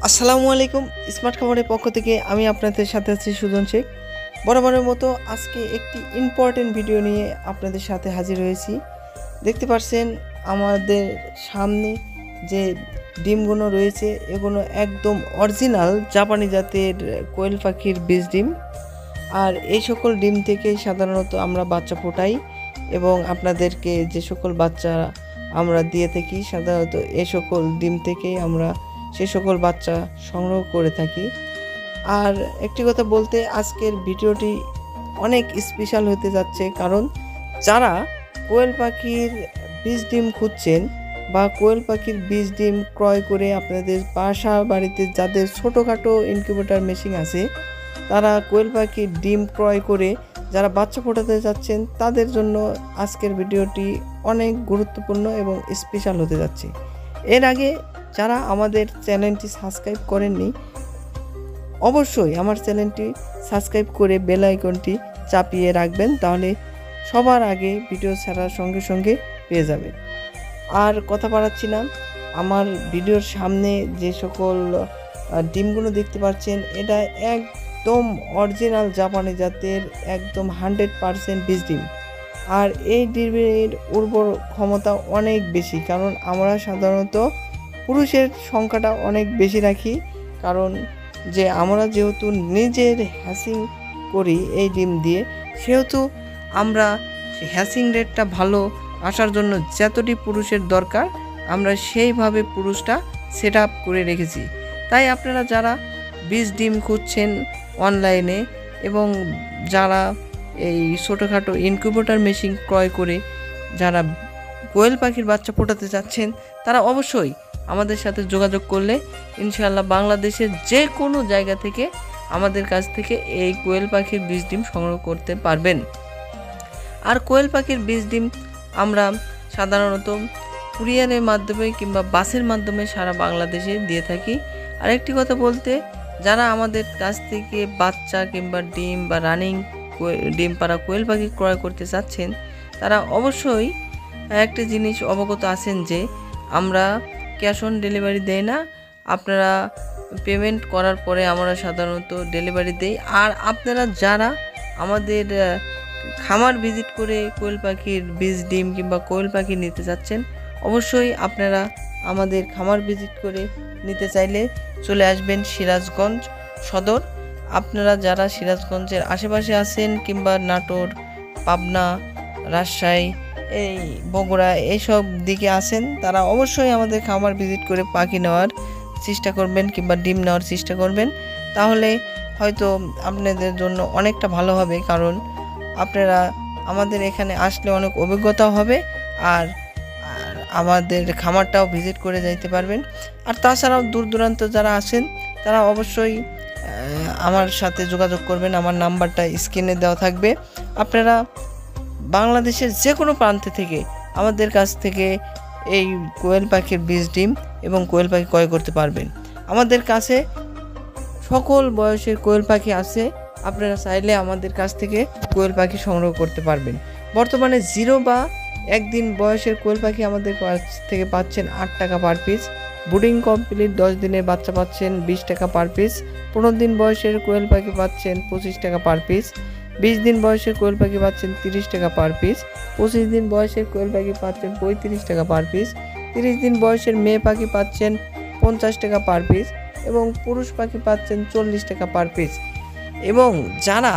আসসালামু আলাইকুম। স্মার্ট খামারের পক্ষ থেকে আমি আপনাদের সাথে আছি সুজন শেখ। বরাবরের মতো আজকে একটি ইম্পর্টেন্ট ভিডিও নিয়ে আপনাদের সাথে হাজির হয়েছি। দেখতে পাচ্ছেন আমাদের সামনে যে ডিমগুলো রয়েছে এগুলো একদম অরিজিনাল জাপানি জাতের কোয়েল পাখির বীজ ডিম। আর এই সকল ডিম থেকে সাধারণত আমরা বাচ্চা ফোটাই এবং আপনাদেরকে যে সকল বাচ্চা আমরা দিয়ে থাকি সাধারণত এই সকল ডিম থেকেই আমরা সে সকল বাচ্চা সংগ্রহ করে থাকি। আর একটি কথা বলতে আজকের ভিডিওটি অনেক স্পেশাল হতে যাচ্ছে, কারণ যারা কোয়েল পাখির বীজ ডিম খুঁজছেন বা কোয়েল পাখির বীজ ডিম ক্রয় করে আপনাদের বাসা বাড়িতে যাদের ছোটোখাটো ইনকিউবেটর মেশিন আছে তারা কোয়েল পাখির ডিম ক্রয় করে যারা বাচ্চা ফোটাতে যাচ্ছেন তাদের জন্য আজকের ভিডিওটি অনেক গুরুত্বপূর্ণ এবং স্পেশাল হতে যাচ্ছে। এর আগে যারা আমাদের চ্যানেলটি সাবস্ক্রাইব করেননি অবশ্যই আমার চ্যানেলটি সাবস্ক্রাইব করে বেল আইকনটি চাপিয়ে রাখবেন, তাহলে সবার আগে ভিডিও ছাড়ার সঙ্গে সঙ্গে পেয়ে যাবেন। আর কথা বাড়াচ্ছি না, আমার ভিডিওর সামনে যে সকল ডিমগুলো দেখতে পাচ্ছেন এটা একদম অরিজিনাল জাপানি জাতের একদম 100% বীজ ডিম। আর এই ডিমের উর্বর ক্ষমতা অনেক বেশি, কারণ আমরা সাধারণত পুরুষের সংখ্যাটা অনেক বেশি রাখি, কারণ যে আমরা যেহেতু নিজের হ্যাচিং করি এই ডিম দিয়ে, সেহেতু আমরা হ্যাচিং রেটটা ভালো আসার জন্য যতটি পুরুষের দরকার আমরা সেইভাবে পুরুষটা সেট আপ করে রেখেছি। তাই আপনারা যারা বীজ ডিম খুঁজছেন অনলাইনে এবং যারা এই ছোটোখাটো ইনকিউবেটর মেশিন ক্রয় করে যারা কোয়েল পাখির বাচ্চা ফোটাতে চাচ্ছেন তারা অবশ্যই আমাদের সাথে যোগাযোগ করলে ইনশাআল্লাহ বাংলাদেশের যে কোনো জায়গা থেকে আমাদের কাছ থেকে এই কোয়েল পাখির বীজ ডিম সংগ্রহ করতে পারবেন। আর কোয়েল পাখির বীজ ডিম আমরা সাধারণত কুরিয়ারের মাধ্যমে কিংবা বাসের মাধ্যমে সারা বাংলাদেশে দিয়ে থাকি। আরেকটি কথা বলতে, যারা আমাদের কাছ থেকে বাচ্চা কিংবা ডিম বা রানিং ডিম পাড়া কোয়েল পাখি ক্রয় করতে চাচ্ছেন তারা অবশ্যই একটা জিনিস অবগত আছেন যে আমরা ক্যাশ অন ডেলিভারি দেই না। আপনারা পেমেন্ট করার পরে আমরা সাধারণত ডেলিভারি দেই। আর আপনারা যারা আমাদের খামার ভিজিট করে কোয়েল পাখির বীজ ডিম কিংবা কোয়েল পাখি নিতে চাচ্ছেন অবশ্যই আপনারা আমাদের খামার ভিজিট করে নিতে চাইলে চলে আসবেন সিরাজগঞ্জ সদর। আপনারা যারা সিরাজগঞ্জের আশেপাশে আছেন কিংবা নাটোর, পাবনা, রাজশাহী, এই বগুড়া এইসব দিকে আছেন তারা অবশ্যই আমাদের খামার ভিজিট করে পাখি নেওয়ার চেষ্টা করবেন কিংবা ডিম নেওয়ার চেষ্টা করবেন, তাহলে হয়তো আপনাদের জন্য অনেকটা ভালো হবে, কারণ আপনারা আমাদের এখানে আসলে অনেক অভিজ্ঞতাও হবে আর আমাদের খামারটাও ভিজিট করে যাইতে পারবেন। আর তাছাড়াও দূর দূরান্ত যারা আছেন তারা অবশ্যই আমার সাথে যোগাযোগ করবেন, আমার নাম্বারটা স্ক্রিনে দেওয়া থাকবে। আপনারা বাংলাদেশের যে কোনো প্রান্ত থেকে আমাদের কাছ থেকে এই কোয়েল পাখির বীজ ডিম এবং কোয়েল পাখি ক্রয় করতে পারবেন। আমাদের কাছে সকল বয়সের কোয়েল পাখি আছে, আপনারা চাইলে আমাদের কাছ থেকে কোয়েল পাখি সংগ্রহ করতে পারবেন। বর্তমানে 0 বা 1 দিন বয়সের কোয়েল পাখি আমাদের কাছ থেকে পাচ্ছেন 8 টাকা পার পিস। ব্রুডিং কমপ্লিট 10 দিনের বাচ্চা পাচ্ছেন 20 টাকা পার পিস। 15 দিন বয়সের কোয়েল পাখি পাচ্ছেন 25 টাকা পার পিস। 20 দিন বয়সের কোয়েল পাখি পাচ্ছেন 30 টাকা পার পিস। 25 দিন বয়সের কোয়েল পাখি পাচ্ছেন 35 টাকা পার পিস। 30 দিন বয়সের মেয়ে পাখি পাচ্ছেন 50 টাকা পার পিস এবং পুরুষ পাখি পাচ্ছেন 40 টাকা পার পিস। এবং যারা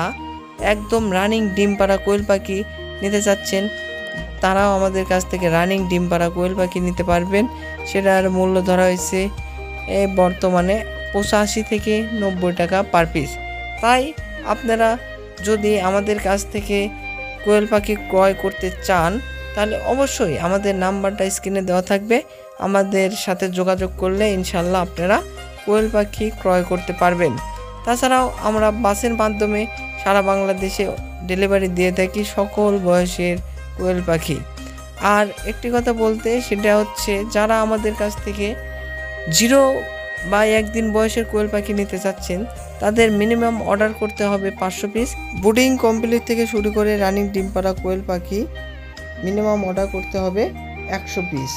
একদম রানিং ডিম পাড়া কোয়েল পাখি নিতে চাচ্ছেন তারাও আমাদের কাছ থেকে রানিং ডিম পাড়া কোয়েল পাখি নিতে পারবেন। সেটার মূল্য ধরা হয়েছে বর্তমানে 85 থেকে 90 টাকা পার পিস। তাই আপনারা যদি আমাদের কাছ থেকে কোয়েল পাখি ক্রয় করতে চান তাহলে অবশ্যই আমাদের নাম্বারটা স্ক্রিনে দেওয়া থাকবে, আমাদের সাথে যোগাযোগ করলে ইনশাল্লাহ আপনারা কোয়েল পাখি ক্রয় করতে পারবেন। তাছাড়াও আমরা বাসের মাধ্যমে সারা বাংলাদেশে ডেলিভারি দিয়ে থাকি সকল বয়সের কোয়েল পাখি। আর একটি কথা বলতে সেটা হচ্ছে, যারা আমাদের কাছ থেকে 0 বা 1 দিন বয়সের কোয়েল পাখি নিতে চাচ্ছেন তাদের মিনিমাম অর্ডার করতে হবে 500 পিস। ব্রুডিং কমপ্লিট থেকে শুরু করে রানিং ডিম পাড়া কোয়েল পাখি মিনিমাম অর্ডার করতে হবে 100 পিস।